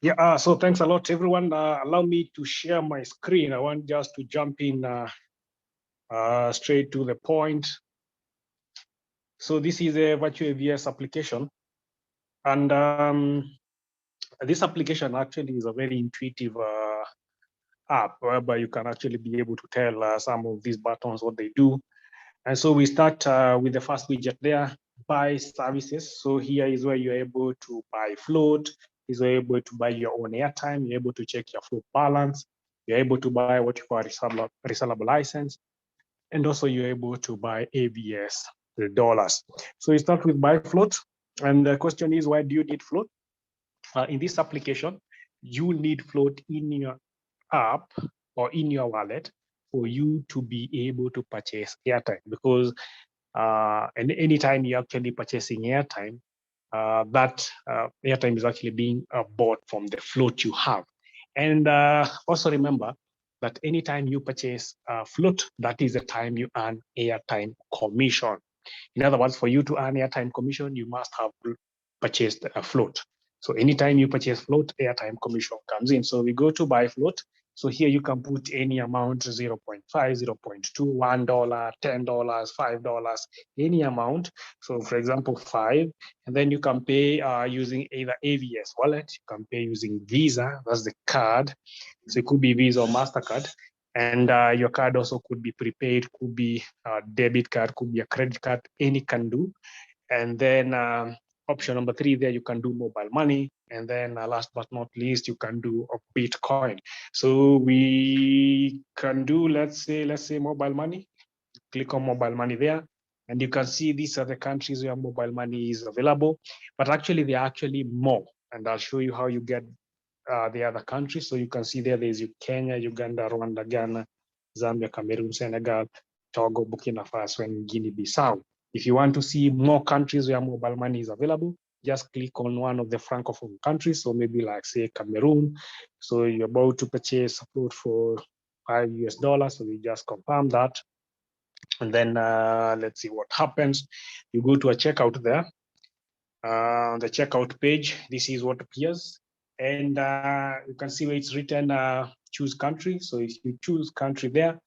Yeah, so thanks a lot, everyone. Allow me to share my screen. I want just to jump in straight to the point. So this is a virtual AVS application. And this application actually is a very intuitive app whereby you can actually be able to tell some of these buttons what they do. And so we start with the first widget there, buy services. So here is where you're able to buy float, is where you're able to buy your own airtime, you're able to check your float balance, you're able to buy what you call a resellable license, and also you're able to buy AVS, the dollars. So you start with buy float, and the question is, why do you need float? In this application, you need float in your app or in your wallet for you to be able to purchase airtime, because and anytime you're actually purchasing airtime, that airtime is actually being bought from the float you have. And also remember that anytime you purchase float, that is the time you earn airtime commission. In other words, for you to earn airtime commission, you must have purchased a float. So anytime you purchase float, airtime commission comes in. So we go to buy float. So here you can put any amount, 0.5, 0.2, $1, $10, $5, any amount. So for example, 5, and then you can pay using either AVS wallet, you can pay using Visa, that's the card. So it could be Visa or MasterCard. And your card also could be prepaid, could be a debit card, could be a credit card, any can do. And then option number 3 there, you can do mobile money. And then last but not least, you can do a Bitcoin. So we can do, let's say mobile money. Click on mobile money there. And you can see these are the countries where mobile money is available. But actually, there are actually more. And I'll show you how you get the other countries. So you can see there's Kenya, Uganda, Rwanda, Ghana, Zambia, Cameroon, Senegal, Togo, Burkina Faso, and Guinea-Bissau. If you want to see more countries where mobile money is available, just click on one of the Francophone countries. So maybe like say Cameroon. So you're about to purchase float for $5 US. So we just confirm that. And then let's see what happens. You go to a checkout there. The checkout page, this is what appears. And you can see where it's written choose country. So if you choose country there,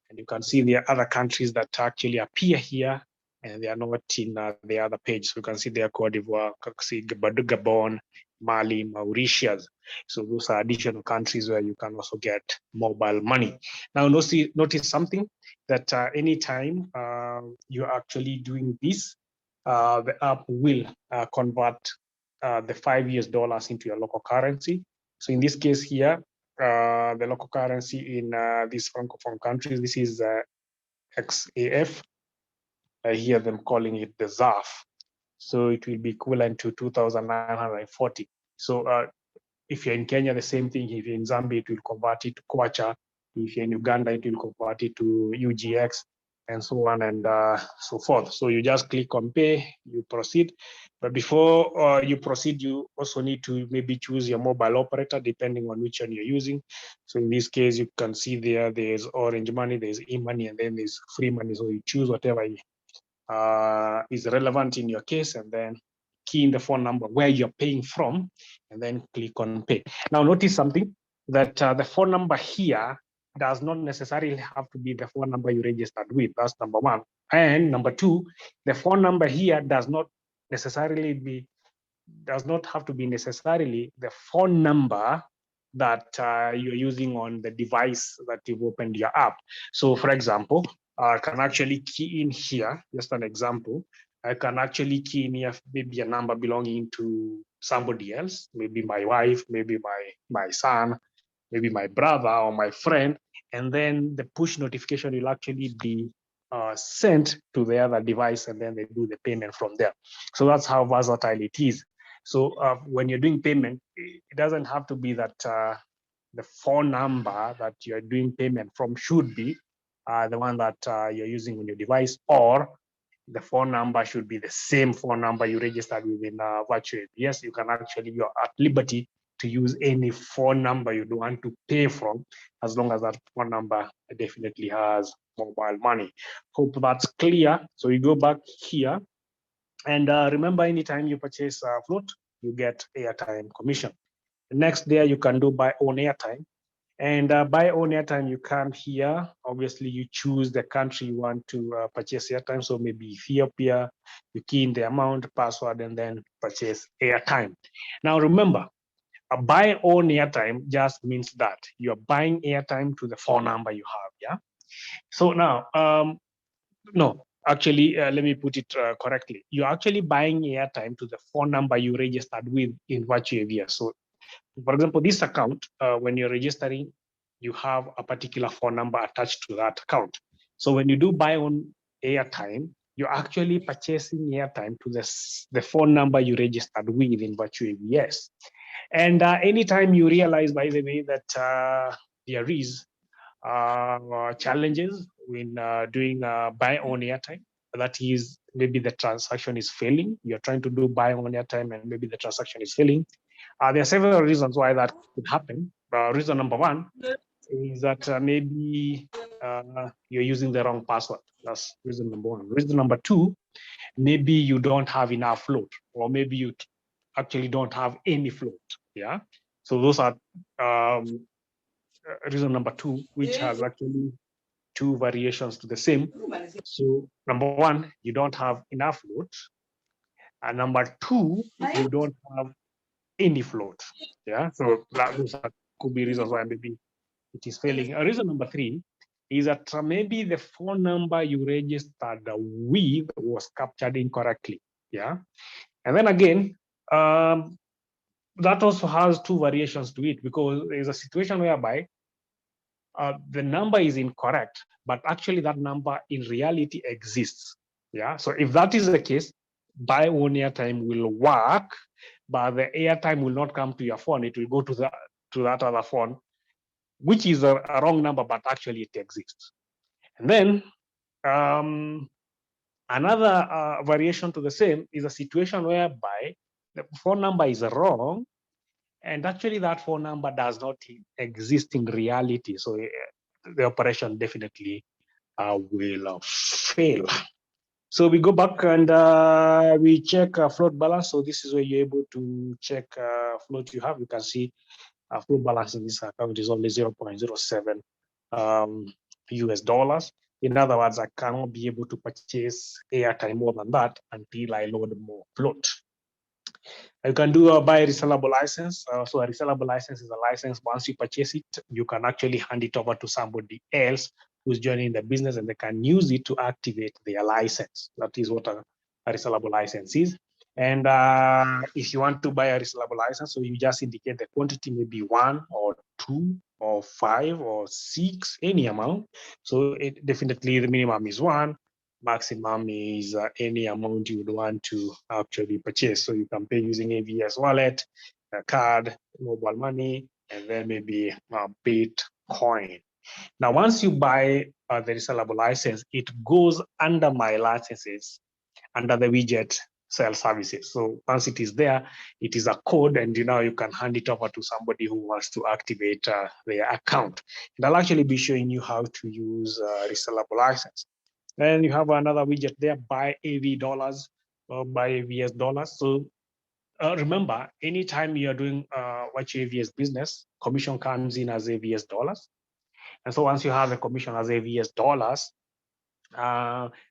and you can see there are other countries that actually appear here, and they are not in the other page. So you can see there Cote d'Ivoire, Gabon, Mali, Mauritius. So those are additional countries where you can also get mobile money. Now notice something, that anytime you're actually doing this, the app will convert the $5 into your local currency. So in this case here, the local currency in these Francophone countries, this is XAF. I hear them calling it the ZAF. So it will be equivalent to 2,940. So if you're in Kenya, the same thing. If you're in Zambia, it will convert it to Kwacha. If you're in Uganda, it will convert it to UGX, and so on and so forth. So you just click on pay, you proceed. But before you proceed, you also need to maybe choose your mobile operator, depending on which one you're using. So in this case, you can see there's Orange Money, there's eMoney, and then there's Free Money. So you choose whatever is relevant in your case, and then key in the phone number where you're paying from, and then click on pay. Now notice something, that the phone number here does not necessarily have to be the phone number you registered with. That's number one. And number two, the phone number here does not have to be necessarily the phone number that you're using on the device that you've opened your app. So for example, I can actually key in here, just an example. I can actually key in here maybe a number belonging to somebody else, maybe my wife, maybe my son, maybe my brother or my friend, and then the push notification will actually be sent to the other device, and then they do the payment from there. So that's how versatile it is. So when you're doing payment, it doesn't have to be that the phone number that you're doing payment from should be the one that you're using on your device, or the phone number should be the same phone number you registered within virtual. Yes, you can actually, you're at liberty to use any phone number you want to pay from, as long as that phone number definitely has mobile money. Hope that's clear. So you go back here, and remember, anytime you purchase float, you get airtime commission. Next there, you can do buy on airtime. And buy on airtime, you come here. Obviously, you choose the country you want to purchase airtime. So maybe Ethiopia, you key in the amount, password, and then purchase airtime. Now remember, a buy on airtime just means that you're buying airtime to the phone number you have, yeah? So now, no, actually, let me put it correctly. You're actually buying airtime to the phone number you registered with in Virtual AVS. So for example, this account, when you're registering, you have a particular phone number attached to that account. So when you do buy on airtime, you're actually purchasing airtime to the phone number you registered with in Virtual AVS. And anytime you realize, by the way, that there is challenges when doing buy on airtime, that is, maybe the transaction is failing. You're trying to do buy on airtime and maybe the transaction is failing. There are several reasons why that could happen. Reason number one is that maybe you're using the wrong password. That's reason number one. Reason number two, maybe you don't have enough float, or maybe you actually don't have any float. Yeah. So those are reason number two, which has actually two variations to the same. So number one, you don't have enough float. And number two, you don't have any float. Yeah. So those could be reasons why maybe it is failing. Reason number three is that maybe the phone number you registered with was captured incorrectly. Yeah. And then again, that also has two variations to it, because there's a situation whereby the number is incorrect, but actually that number in reality exists. Yeah. So if that is the case, buy one airtime will work, but the airtime will not come to your phone. It will go to that other phone, which is a wrong number, but actually it exists. And then another variation to the same is a situation whereby the phone number is wrong, and actually that phone number does not exist in reality. So the operation definitely will fail. So we go back and we check float balance. So this is where you're able to check float you have. You can see float balance in this account is only 0.07 US dollars. In other words, I cannot be able to purchase airtime more than that until I load more float. You can do a buy resellable license. So a resellable license is a license. Once you purchase it, you can actually hand it over to somebody else who's joining the business, and they can use it to activate their license. That is what a resellable license is. And if you want to buy a resellable license, so you just indicate the quantity, maybe 1 or 2 or 5 or 6, any amount. So it definitely the minimum is 1. Maximum is any amount you would want to actually purchase. So you can pay using AVS wallet, a card, mobile money, and then maybe Bitcoin. Now, once you buy the resellable license, it goes under my licenses, under the widget sell services. So once it is there, it is a code, and now you can hand it over to somebody who wants to activate their account. And I'll actually be showing you how to use resellable license. Then you have another widget there, buy AV dollars or buy AVS dollars. So remember, anytime you're doing what your AVS business, commission comes in as AVS dollars. And so once you have a commission as AVS dollars,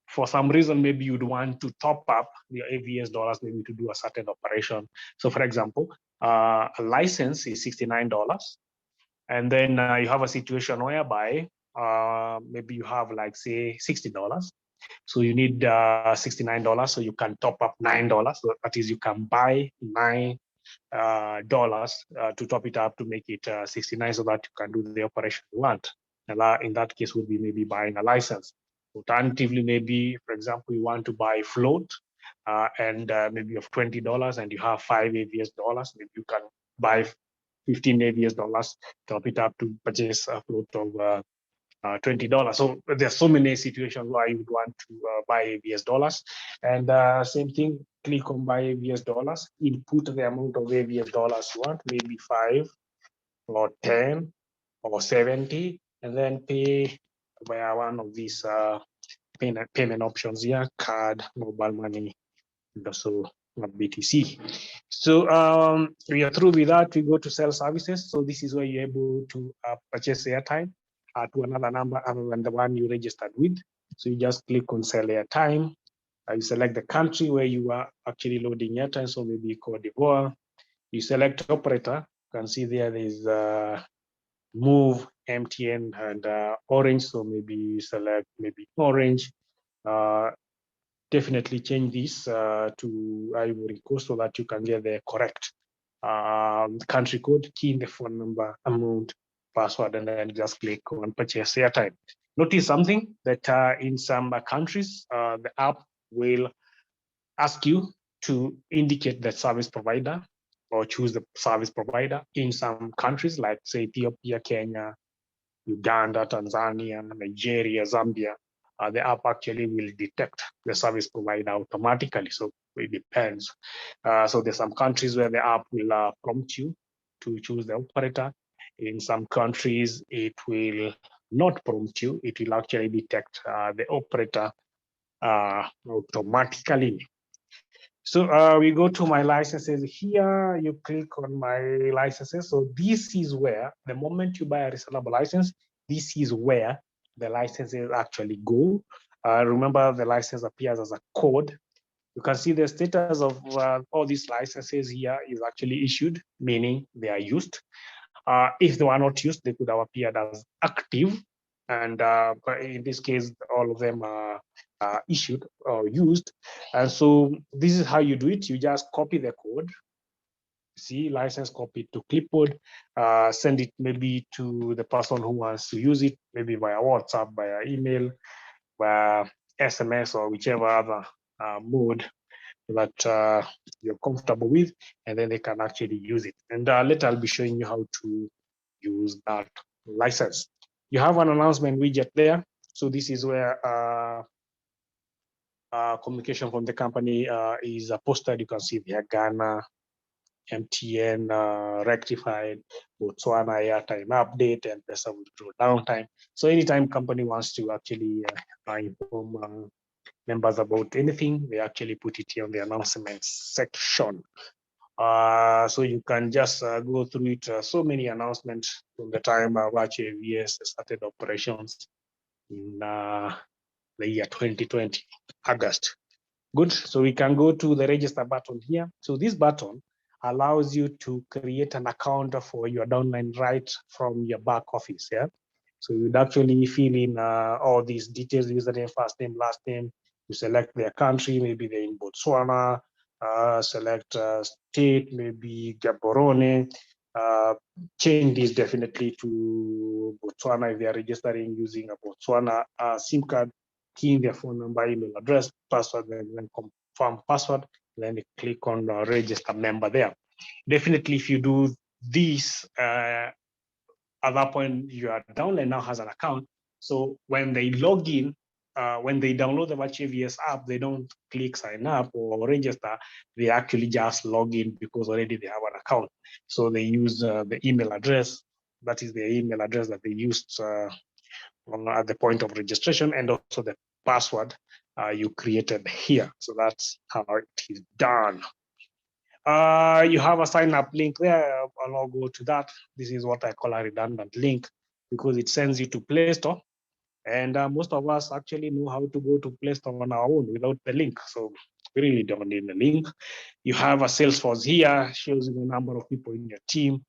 for some reason, maybe you'd want to top up your AVS dollars, maybe to do a certain operation. So for example, a license is $69. And then you have a situation whereby maybe you have like, say, $60. So you need $69. So you can top up $9. So that is, you can buy $9 to top it up to make it 69, so that you can do the operation you want. And in that case, would be maybe buying a license. Alternatively, maybe, for example, you want to buy float and maybe of $20, and you have 5 AVS dollars. Maybe you can buy 15 AVS dollars, top it up to purchase a float of $20. So there's so many situations where you would want to buy AVS dollars. And same thing, click on buy AVS dollars, input the amount of AVS dollars you want, maybe 5 or 10 or 70, and then pay via one of these payment options here, card, mobile money, and also BTC. So we are through with that. We go to sell services. So this is where you're able to purchase airtime to another number other than the one you registered with. So you just click on sell airtime. You select the country where you are actually loading airtime. So maybe Cote d'Ivoire. You select operator. You can see there's Move, MTN, and Orange. So maybe you select maybe Orange. Definitely change this to Ivory Coast so that you can get the correct country code, key in the phone number, amount, password, and then just click on purchase airtime. Notice something that in some countries, the app will ask you to indicate the service provider or choose the service provider. In some countries, like say Ethiopia, Kenya, Uganda, Tanzania, Nigeria, Zambia, the app actually will detect the service provider automatically. So it depends. So there's some countries where the app will prompt you to choose the operator. In some countries, it will not prompt you. It will actually detect the operator automatically. So we go to my licenses here. You click on my licenses. So this is where the moment you buy a resellable license, this is where the licenses actually go. Remember, the license appears as a code. You can see the status of all these licenses here is actually issued, meaning they are used. If they were not used, they could have appeared as active. And but in this case, all of them are issued or used. And so this is how you do it. You just copy the code, see license, copy it to clipboard, send it maybe to the person who wants to use it, maybe via WhatsApp, via email, via SMS, or whichever other mode that you're comfortable with, and then they can actually use it. And later I'll be showing you how to use that license. You have an announcement widget there. So this is where communication from the company is posted. You can see there Ghana, MTN, rectified, Botswana airtime update, and Pesa withdraw downtime. So anytime company wants to actually inform members about anything, they actually put it here on the announcements section. So you can just go through it. So many announcements from the time Virtual AVS started operations in the year 2020, August. Good. So we can go to the register button here. So this button allows you to create an account for your downline right from your back office. Yeah. So you'd actually fill in all these details: username, first name, last name. You select their country, maybe they're in Botswana. Select state, maybe Gaborone. Change this definitely to Botswana if they are registering using a Botswana SIM card. Key in their phone number, email address, password, and then confirm password. Then you click on register member there. Definitely, if you do this, at that point, your downline now has an account. So when they log in, when they download the Virtual AVS app, they don't click sign up or register. They actually just log in because already they have an account. So they use the email address. That is the email address that they used at the point of registration, and also the password you created here. So that's how it is done. You have a sign up link there. I'll not go to that. This is what I call a redundant link because it sends you to Play Store. And most of us actually know how to go to Play Store on our own without the link. So we really don't need the link. You have a Salesforce here, shows you the number of people in your team.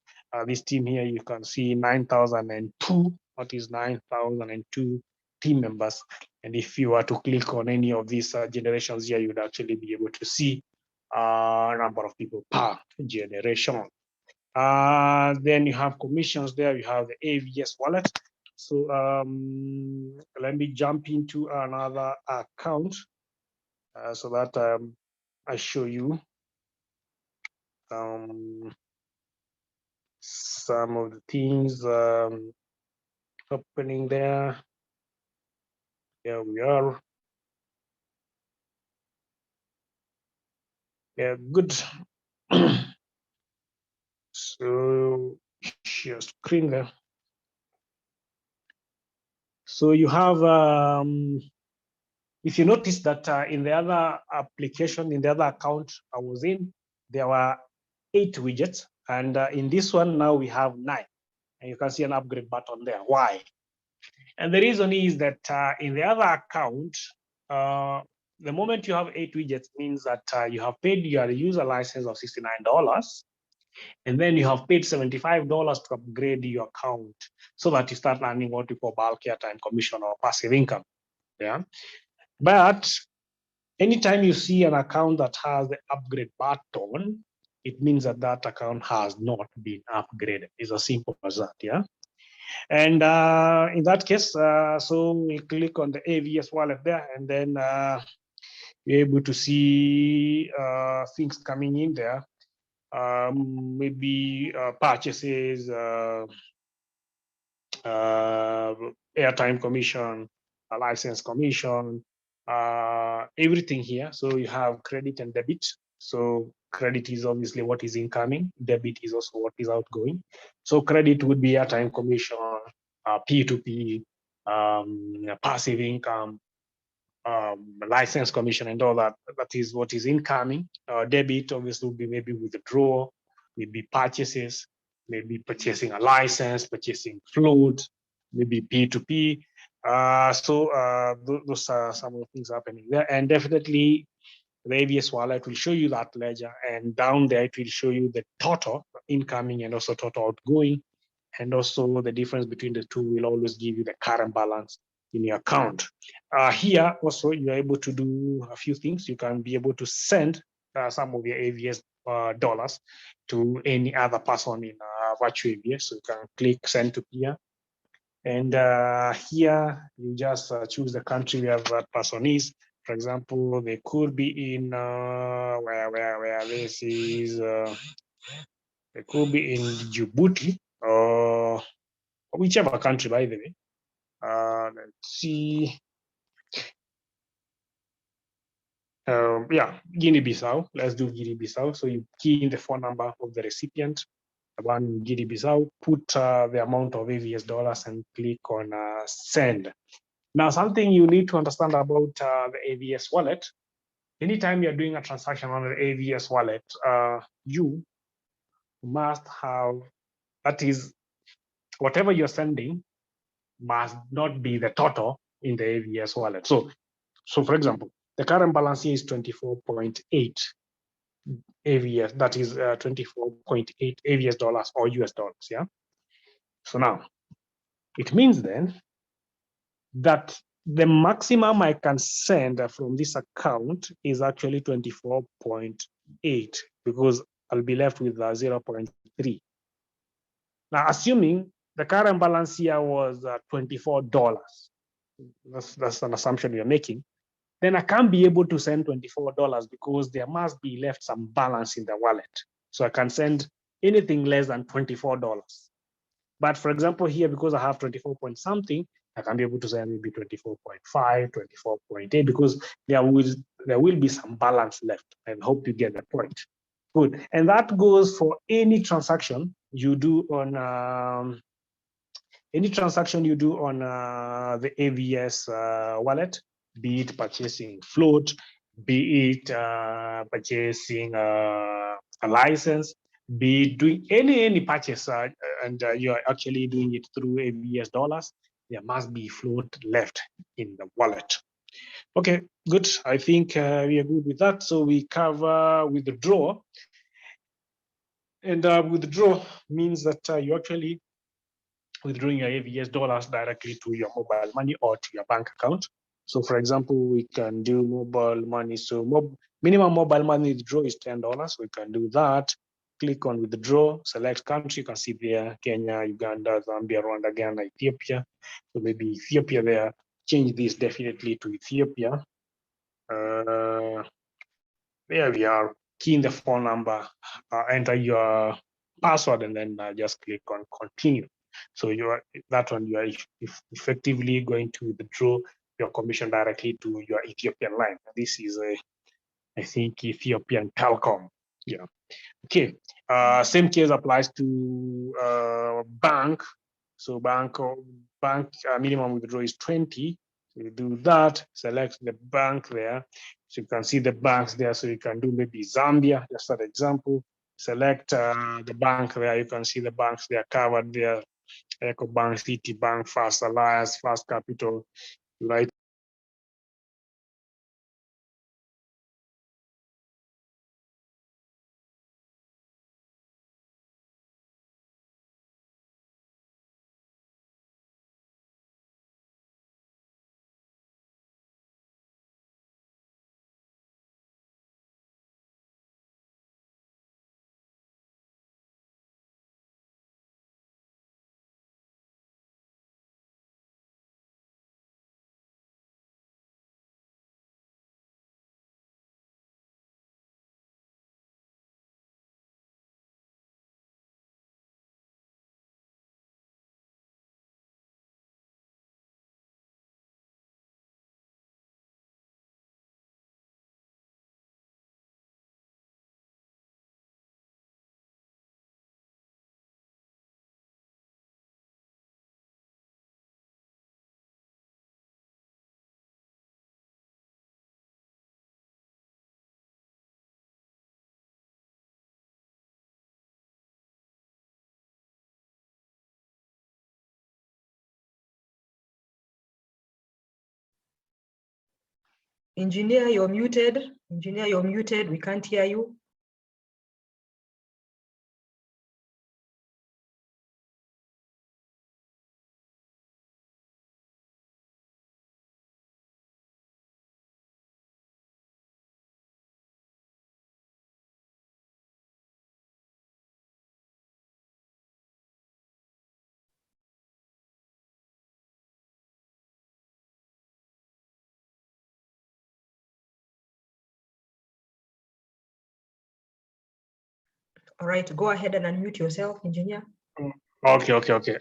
This team here, you can see 9,002. What is 9,002 team members? And if you were to click on any of these generations here, you'd actually be able to see number of people per generation. Then you have commissions there. You have the AVS wallet. So let me jump into another account so that I show you some of the things happening there. Here we are. Yeah, good. So share screen there. So you have if you notice that in the other application, in the other account I was in, there were 8 widgets. And in this one, now we have 9. And you can see an upgrade button there. Why? And the reason is that in the other account, the moment you have 8 widgets means that you have paid your user license of $69, and then you have paid $75 to upgrade your account so that you start earning what we call bulk airtime commission or passive income. Yeah. But anytime you see an account that has the upgrade button, it means that that account has not been upgraded. It's as simple as that. Yeah. And in that case, so we click on the AVS wallet there, and then you're able to see things coming in there. Maybe purchases, airtime commission, license commission, everything here. So you have credit and debit. So credit is obviously what is incoming. Debit is also what is outgoing. So credit would be airtime commission, P2P, passive income, license commission and all that. That is what is incoming. Debit obviously would be maybe withdrawal, maybe purchases, maybe purchasing a license, purchasing float, maybe P2P. Those are some of the things happening there. And definitely the AVS wallet will show you that ledger, and down there it will show you the total incoming and also total outgoing. And also the difference between the two will always give you the current balance in your account. Here also you're able to do a few things. You can be able to send some of your AVS dollars to any other person in virtual AVS. So you can click send to peer. And here you just choose the country where that person is. For example, they could be in where this is. They could be in Djibouti or whichever country, by the way. Let's see. Yeah, Guinea-Bissau. Let's do Guinea-Bissau. So you key in the phone number of the recipient, the one in Guinea-Bissau, put the amount of AVS dollars and click on send. Now, something you need to understand about the AVS wallet, anytime you're doing a transaction on the AVS wallet, you must have, that is, whatever you're sending must not be the total in the AVS wallet. So for example, the current balance here is 24.8 AVS, that is 24.8 AVS dollars or US dollars, yeah? So now, it means then that the maximum I can send from this account is actually 24.8 because I'll be left with 0.3. Now, assuming the current balance here was $24, that's an assumption we are making, then I can't be able to send $24 because there must be left some balance in the wallet. So I can send anything less than $24. But for example, here, because I have 24 point something, I can be able to send maybe 24.5, 24.8, because there will be some balance left. I hope you get the point. Good. And that goes for any transaction you do on the AVS wallet, be it purchasing float, be it purchasing a license, be it doing any purchase, and you're actually doing it through AVS dollars, there must be float left in the wallet. Okay, good. I think we are good with that. So we cover withdraw. And withdraw means that you actually withdrawing your AVS dollars directly to your mobile money or to your bank account. So for example, we can do mobile money. So minimum mobile money withdraw is $10. We can do that. Click on withdraw, select country. You can see there, Kenya, Uganda, Zambia, Rwanda, Ghana, Ethiopia. So maybe Ethiopia there. Change this definitely to Ethiopia. There we are. Key in the phone number, enter your password, and then just click on continue. So you are effectively going to withdraw your commission directly to your Ethiopian line. This is I think Ethiopian Telecom. Yeah. Okay. Same case applies to bank. So bank minimum withdrawal is 20. So you do that, select the bank there. So you can see the banks there. So you can do maybe Zambia, just an example. Select the bank there. You can see the banks they are covered there. EcoBank, Citibank, First Alliance, First Capital, right? Engineer, you're muted. Engineer, you're muted. We can't hear you. All right, go ahead and unmute yourself, engineer. Okay.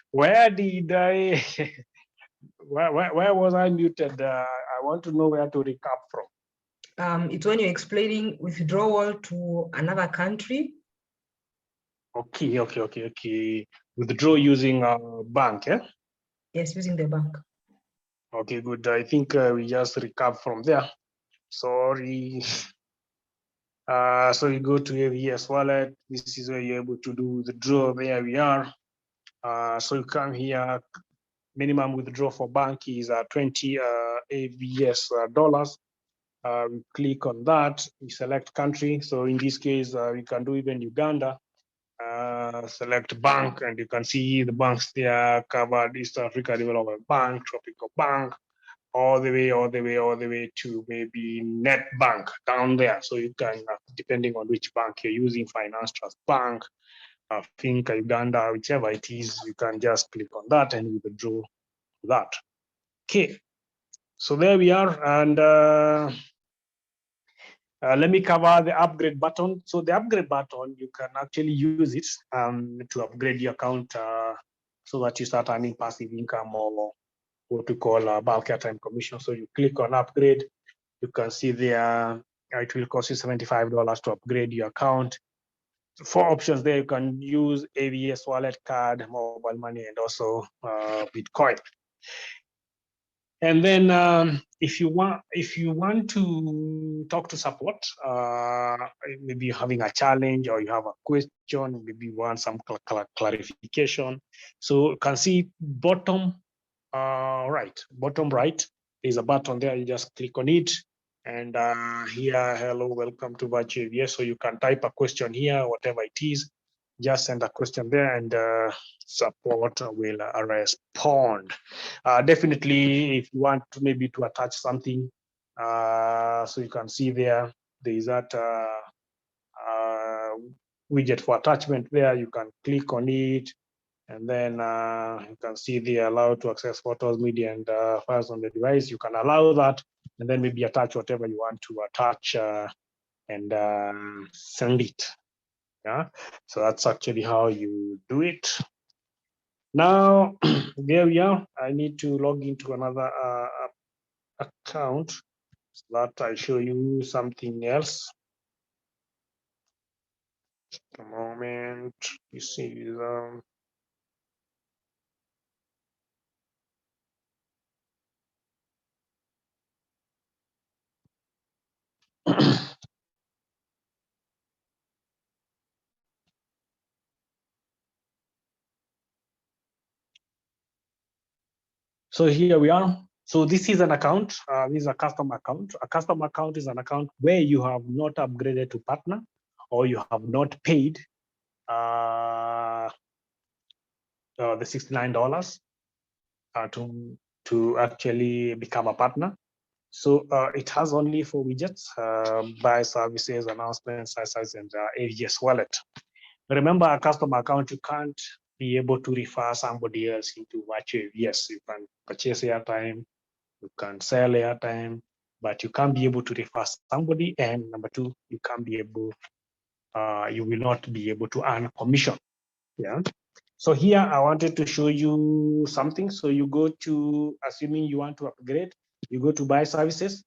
Where did I? where was I muted? I want to know where to recap from. It's when you're explaining withdrawal to another country. Okay. Withdraw using a bank, eh? Yes, using the bank. Okay, good. I think we just recap from there. Sorry. So you go to AVS wallet. This is where you're able to do withdraw. There we are. So you come here. Minimum withdraw for bank is 20 AVS dollars. We click on that. We select country. So in this case, we can do even Uganda. Select bank, and you can see the banks there covered: East Africa Development Bank, Tropical Bank, all the way to maybe Net Bank down there. So you can, depending on which bank you're using, Finance Trust Bank, think Uganda, whichever it is, you can just click on that and you withdraw that. Okay, so there we are, and let me cover the upgrade button. So the upgrade button, you can actually use it to upgrade your account so that you start earning passive income, or what we call bulk airtime commission. So you click on upgrade. You can see there it will cost you $75 to upgrade your account. 4 options there. You can use AVS wallet, card, mobile money, and also Bitcoin. And then if you want to talk to support, maybe you're having a challenge or you have a question, maybe you want some clarification. So you can see bottom right, there's a button there. You just click on it, and here, hello, welcome to Virtual AVS. So you can type a question here, whatever it is. Just send a question there, and support will respond. Definitely, if you want to maybe to attach something, so you can see there is that widget for attachment there. You can click on it, and then you can see the allow to access photos, media, and files on the device. You can allow that, and then maybe attach whatever you want to attach and send it. Yeah, so that's actually how you do it. Now, there we are. I need to log into another account so that I show you something else. Just a moment. You see, 。 . 。 . 。 . 。 . 。 . 。 . 。 . 。 . 。 . 。 . 。 . 。 . 。 。 . 。 。 . 。 。 . 。 。 . 。 。 . 。 。 . 。 。 。 。 。 . 。 。 . 。 . 。 . 。 . 。So here we are. So this is an account. This is a custom account. A custom account is an account where you have not upgraded to partner or you have not paid the $69 to actually become a partner. So it has only 4 widgets: buy, services, announcements, size, and AVS wallet. Remember, a custom account, you can't be able to refer somebody else into virtual AVS. You can purchase airtime, you can sell airtime, but you can't be able to refer somebody. And number two, you can't be able, you will not be able to earn commission. Yeah. So here I wanted to show you something. So you go to, assuming you want to upgrade, you go to buy services.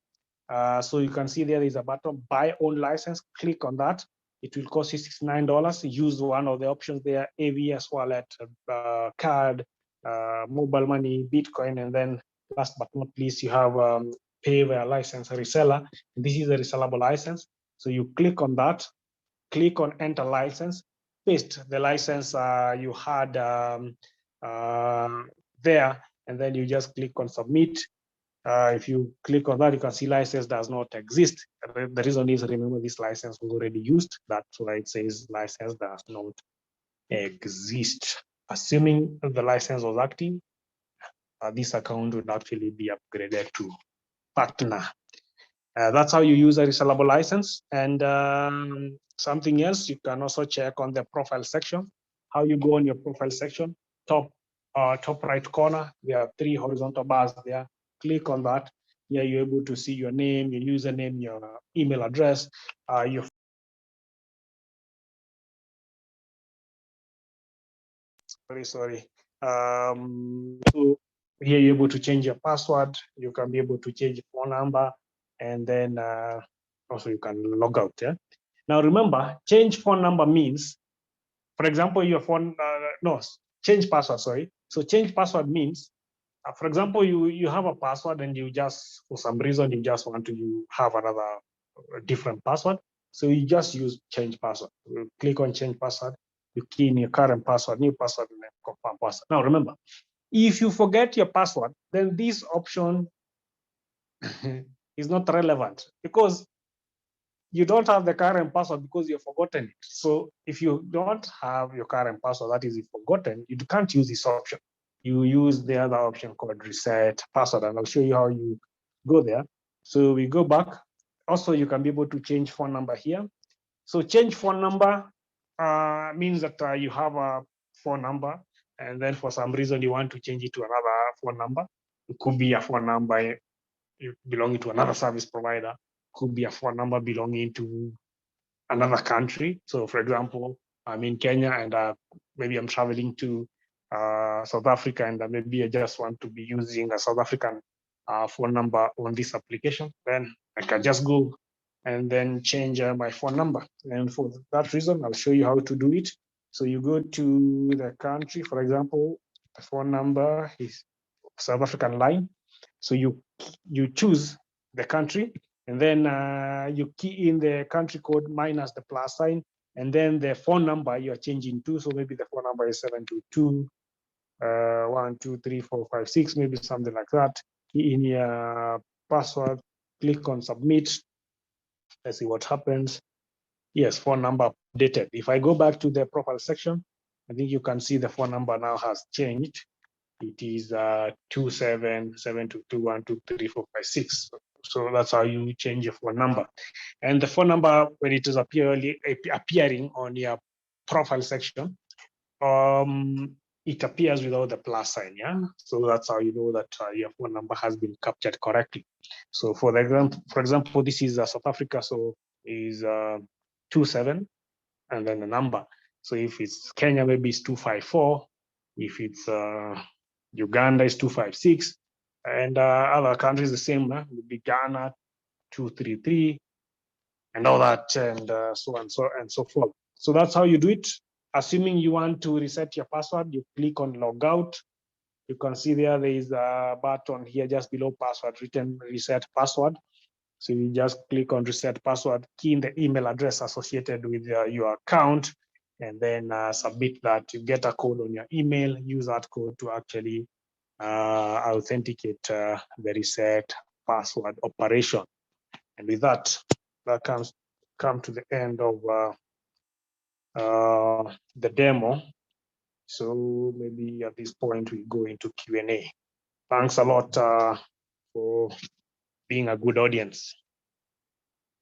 So you can see there is a button, buy own license. Click on that. It will cost you $69. Use one of the options there: AVS wallet, card, mobile money, Bitcoin, and then last but not least, you have pay via license reseller. This is a resellable license. So you click on that, click on enter license, paste the license you had there, and then you just click on submit. If you click on that, you can see license does not exist. The reason is, remember, this license was already used. That's why it says license does not exist. Assuming the license was active, this account would actually be upgraded to partner. That's how you use a resellable license. And something else, you can also check on the profile section. How you go on your profile section, top right corner, there are 3 horizontal bars there. Click on that. Here you're able to see your name, your username, your email address, your sorry. So here you're able to change your password. You can be able to change your phone number, and then also you can log out. Yeah. Now remember, change phone number means, for example, your phone, change password, sorry. So change password means, for example, you have a password and you just, for some reason, you just want to have another different password. So you just use change password. You click on change password, you key in your current password, new password, and then confirm password. Now remember, if you forget your password, then this option is not relevant because you don't have the current password because you've forgotten it. So if you don't have your current password, that is, you've forgotten, you can't use this option. You use the other option called reset password, and I'll show you how you go there. So we go back. Also, you can be able to change phone number here. So change phone number means that you have a phone number, and then for some reason you want to change it to another phone number. It could be a phone number belonging to another service provider, could be a phone number belonging to another country. So for example, I'm in Kenya and maybe I'm traveling to South Africa, and maybe I just want to be using a South African phone number on this application. Then I can just go and then change my phone number. And for that reason, I'll show you how to do it. So you go to the country, for example, the phone number is South African line. So you choose the country, and then you key in the country code minus the plus sign, and then the phone number you're changing to. So maybe the phone number is 722 1 2 3 4 5 6, maybe something like that. Key in your password, click on submit. Let's see what happens. Yes, phone number updated. If I go back to the profile section, I think you can see the phone number now has changed. It is 27722123456. So that's how you change your phone number. And the phone number, when it is appearing on your profile section, it appears without the plus sign. Yeah. So that's how you know that your phone number has been captured correctly. So for example, this is South Africa. So is 27 and then the number. So if it's Kenya, maybe it's 254. If it's Uganda, it's 256. And other countries the same, maybe Ghana, 233, and all that, and so on and so forth. So that's how you do it. Assuming you want to reset your password, you click on log out. You can see there is a button here just below password written reset password. So you just click on reset password, key in the email address associated with your account, and then submit that. You get a code on your email, use that code to actually authenticate the reset password operation. And with that, that come to the end of the demo. So maybe at this point we go into Q&A. Thanks a lot for being a good audience.